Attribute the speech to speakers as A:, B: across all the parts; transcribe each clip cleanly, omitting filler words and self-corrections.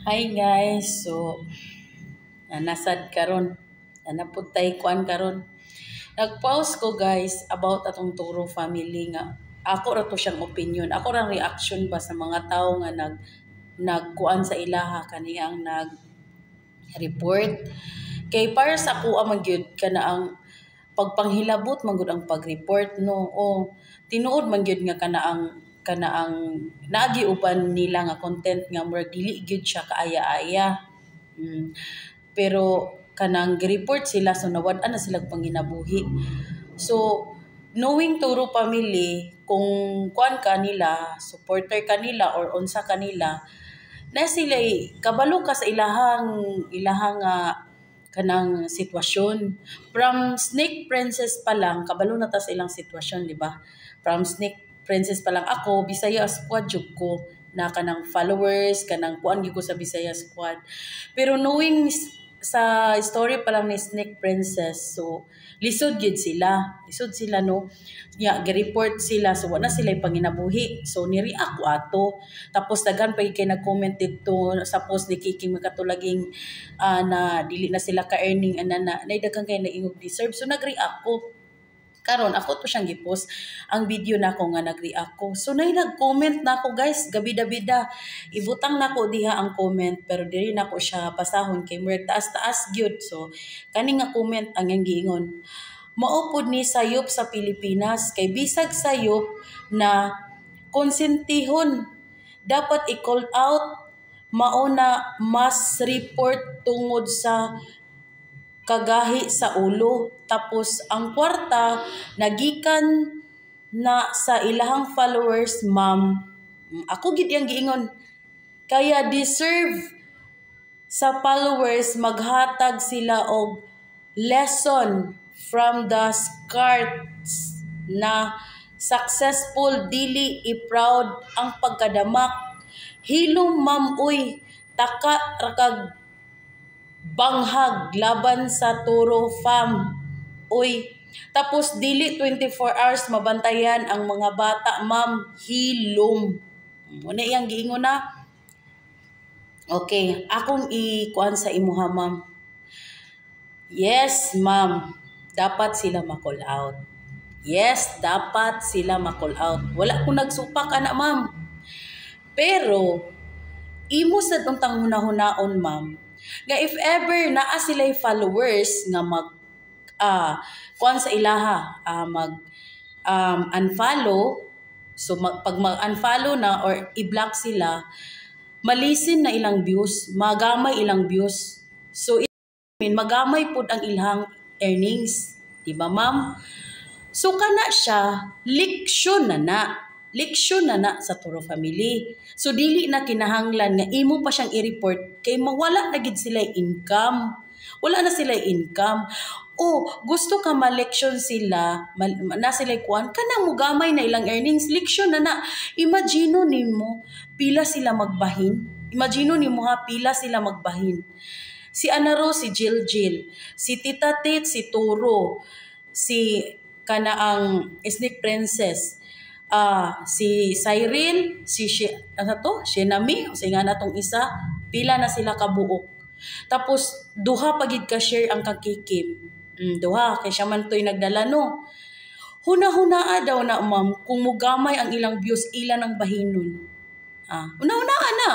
A: Hi guys, so nasad karon, naputay kuan karon. Nag-pause ko guys about atong Toro family nga. Ako ra to siyang opinion. Ako ra reaction ba sa mga tao nga nagkuan sa ilaha kaniyang nag-report. Kay para sa ako man gyud kana ang pagpanghilabot man gud ang pag-report no. O tinuod man gyud nga kana ang nagiuban nila nga content nga murag dili gyud siya kaaya-aya. Pero kanang report sila so nawad-an na sila panginabuhi. So knowing Toro family kung kuan kanila, supporter kanila or unsa kanila, na sila kabalo ka sa ilahang kanang sitwasyon. From Snake Princess pa lang kabalo na ta sa ilang sitwasyon, di ba? From Snake Princess pa lang ako Bisaya Squad jud ko na kanang followers kanang kuan gyud ko sa Bisaya Squad. Pero knowing sa story pa lang ni Snake Princess, so lisod sila no nga gi-report sila, so wala sila panginabuhi, so ni-react ko ato. Tapos daghan pa kay nag-comment dito sa post ni Kiking makatulaging na dili na sila ka-earning na daghang kay naingog deserve, so nag-react ko. Karon ako to siyang gipost ang video nako nga nag-react ko. So nay nag-comment nako guys, gabida-bida. Ibutang nako diha ang comment pero diri nako siya pasahon kay murag taas-taas gyud. So kani nga comment ang yang giingon. Mao pod ni sayop sa Pilipinas kay bisag sayop na konsentihon dapat i-call out mao na mas report tungod sa kagahi sa ulo. Tapos ang kwarta nagikan na sa ilahang followers, ma'am. Ako gid yang giingon. Kaya deserve sa followers maghatag sila og lesson from the scars na successful dili i-proud ang pagkadamak. Hilom ma'am uy, taka rakag banghag laban sa Toro fam. Uy, tapos dili 24 hours mabantayan ang mga bata, ma'am. Hilom. Muna iyang giingon na. Okay, akong ikuan sa imuha, ma'am. Yes, ma'am. Dapat sila ma-call out. Yes, dapat sila ma-call out. Wala ko nagsupak, anak, ma'am. Pero, imo sa tuntang hunahunaon, ma'am, nga if ever naa sila'y followers nga kuan sa ilaha, mag unfollow, so pag mag-unfollow na or i-block sila, malisin na ilang views, magamay ilang views. So magamay pud ang ilang earnings, di ba ma'am? So kana siya leksyon na sa Toro family. So dili na kinahanglan nga imo pa siyang i-report kay mawala na gid sila income. Wala na sila income. O gusto ka ma-leksyon sila, na sila kuan kanang mugamay na ilang earnings, leksyon na. Imagino nimo pila sila magbahin. Imagino nimo pila sila magbahin. Si Anaro, si Jill, si Tita Tit, si Toro, si kanaang Snake Princess, si Cyril, si Shenami, o si nga natong isa, pila na sila kabuok. Tapos duha pagid ka share ang kakikim. Duha kay siya man to'y nagdala no. Huna-hunaa daw na ma'am kung mugamay ang ilang views ilan ang bahinon. Huna-hunaa na.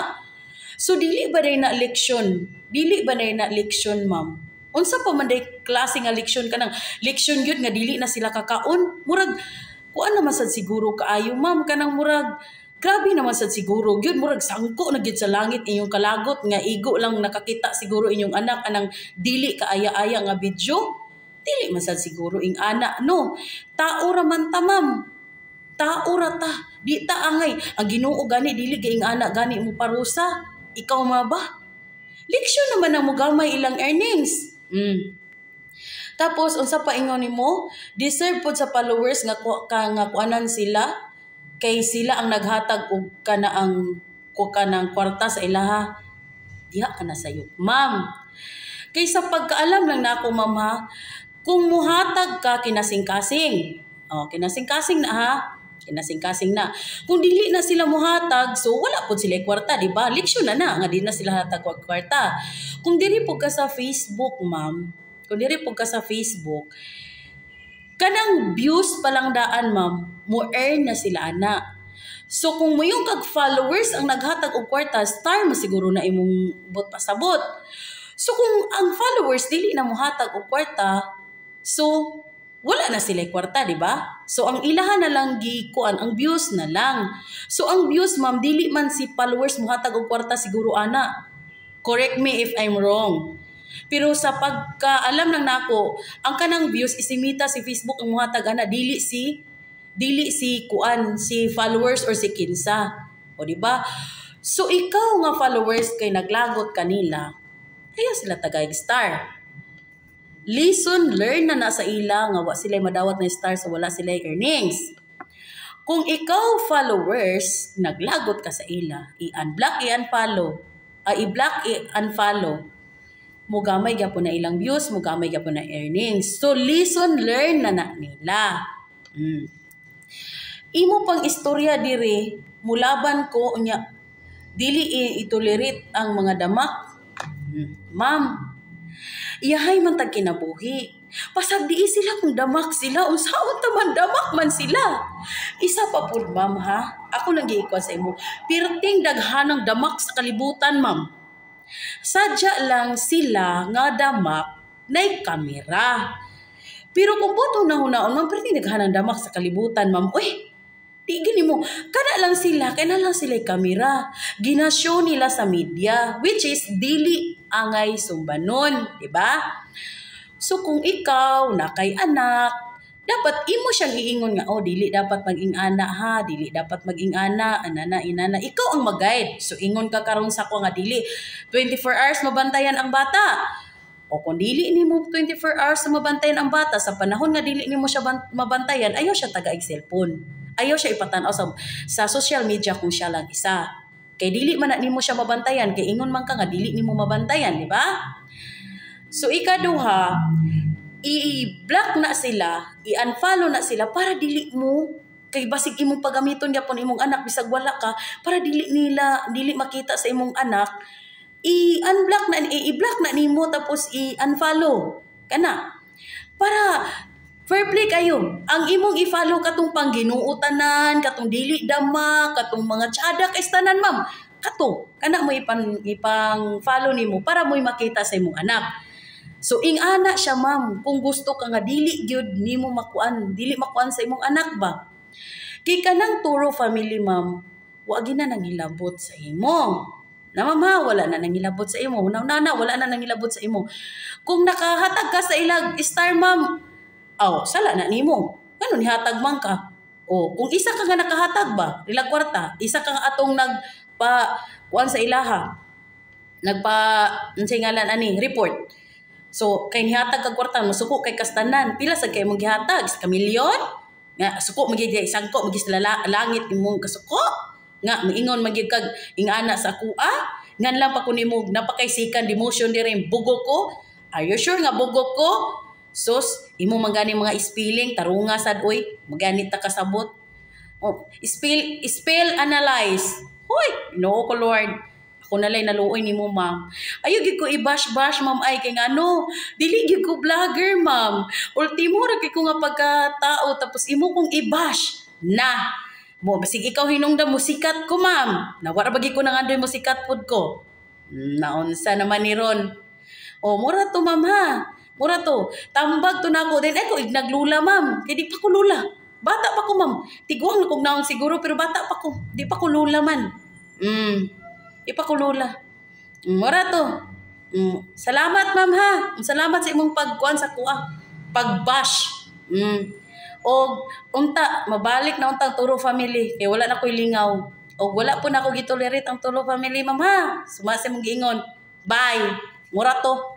A: So dili ba day na leksyon? Dili ba day na leksyon, ma'am? Unsa pa man day klase nga leksyon kanang leksyon gyud nga dili na sila kakaon? Murag kuan naman sad siguro kaayo, ma'am, kanang murag grabe naman sad siguro gyud, murag sangko na gyud sa langit inyong kalagot nga igo lang nakakita siguro inyong anak anang dili kaaya-aya nga video. Dili man sad siguro ing anak no. Tao ra man ta, ma'am. Tao ra ta. Di ta angay ang Ginoo gani dili ing anak gani mo parusa. Ikaw ma ba? Leksyon naman ang mugamay ilang earnings. Tapos unsa pa ingon nimo? Deserve pod sa followers nga kuanan sila kay sila ang naghatag og kanang kwarta sa ilaha. Diha kana sayo, ma'am. Kay sa pagkaalam lang nako, ma'am ha, kung muhatag ka kinasing-kasing. Kinasing-kasing na ha. Kinasing-kasing na. Kung dili na sila mohatag, so wala po sila kwarta, di ba? Leksyon na nga di na sila hatag kwarta. Kung diri po ka sa Facebook, ma'am, kung diri po ka sa Facebook, kanang views palang daan, ma'am, mo earn na sila ana. So kung mo yung kag followers ang naghatag og kwarta, star mo siguro na imong bot pasabot. So kung ang followers dili na mohatag og kwarta, so wala na sila kwarta, di ba? So ang ilahan na lang gikuan, ang views na lang. So ang views, ma'am, dili man si followers mohatag og kwarta siguro ana. Correct me if I'm wrong. Pero sa pagkaalam lang nako, ang kanang views isimita si Facebook ang mohatag ana, dili si kuan, si followers or si kinsa. O di ba? So ikaw nga followers kay naglagot kanila, ayaw sila tagay star. Lesson learn na sa ila nga wa sila madawat na star so wala sila earnings. Kung ikaw followers naglagot ka sa ila, i-unblock, i-unfollow, i-block, i-unfollow, mugamay gyapon na ilang views, mugamay gyapon na earnings. So lesson learn na nila. Imo pang istorya diri, mulaban ko unya dili itolerate ang mga damak. Ma'am, iyahay man tag kinabuhi. Pasabdi sila kung damak sila, unsaon ta man damak man sila. Isa pa pud, ma'am, ha? Ako nang giikwa sa imo. Pirting daghanang damak sa kalibutan, ma'am. Sadya lang sila nga damak nay kamera. Pero kung boto na hunaon, ma'am, pirting daghanang damak sa kalibutan, ma'am. Uy, di gini mo, kada lang sila kamera. Ginashow nila sa media, which is dili angay sumbanon, di ba? So kung ikaw na kay anak, dapat imo siyang iingon nga, oh, dili dapat maging ana ha, dili dapat maging ana, anana, inana. Ikaw ang mag-guide. So ingon ka karon sa ko nga dili 24 hours mabantayan ang bata. O kung dili nimo 24 hours mabantayan ang bata, sa panahon nga dili nimo siya mabantayan, ayaw siya tagaig cellphone. Ayaw siya ipatanaw sa social media kung siya lang isa. Kay dili man nimo siya mabantayan, kay ingon man ka nga dili nimo mabantayan, di ba? So ikaduha, i-block na sila, i-unfollow na sila para dili mo kay basig imong pagamiton gyapon imong anak bisag wala ka, para dili makita sa imong anak, i-block na nimo tapos i-unfollow kana. Para fair play kayo. Ang imong i-follow katong pangginuutanan, katong dili dama, katong mga tsada kay tanan, ma'am. Kana mo ipang-follow nimo para mo makita sa imong anak. So ana siya, ma'am, kung gusto ka nga dili gyud nimo makuan sa imong anak ba. Kay kanang Turo family, ma'am, wa gina nangilabot sa imo. Na ma'am, wala na nangilabot sa imo. Wala na nangilabot sa imo. Kung nakahatag ka sa ilag star, ma'am, sala na nimo. Ngano nihatag man ka? Kung isa ka nga nakahatag ba, ilang kwarta, isa ka nga atong kuan sa ilaha. Nagpa report. So kay nihatag kag kwarta mo suko kay kastanan, pila sa kay mong gihatag? Sa milyon? Nga suko magiday sangko magis langit imong kasuko. Nga miingon magyud kag ingana sa kuha. Ngan lang pa kunimo napakaisikan demotion diri bugo ko. Are you sure nga bugo ko? Sos, imo magani mga spelling, tarunga sad oy, maganit ta kasabot. Spell analyze. Hoy, no ko Lord. Ako nalay naluoy nimo, ma'am. Ayo gid ko i-bash-bash, ma'am, ay kay ngano, dili gid ko vlogger, ma'am. Ultimo ra kay ko nga pagkatao tapos imo kong i-bash na. Mo basig ikaw hinungdan mo sikat ko, ma'am. Nawara bagi ko nang andoy mo sikat pud ko. Naunsa naman ni ron. Mura to, ma'am, ha. Mura to. Tambag to na ako. Then ako naglula, ma'am. Kaya di pa ko lula. Bata pa ko, ma'am. Tiguang na kong naon siguro, pero bata pa ko. Di pa ko lula man. Di pa ko lula. Mura to. Salamat, ma'am, ha. Salamat sa imong pagkuan sa kuha. Pagbash. O unta, mabalik na untang Turo family. Kaya wala na ko'y lingaw. O wala po na ako gitolerate ang Turo family, ma'am, ha. Sumasa mong giingon. Bye. Mura to.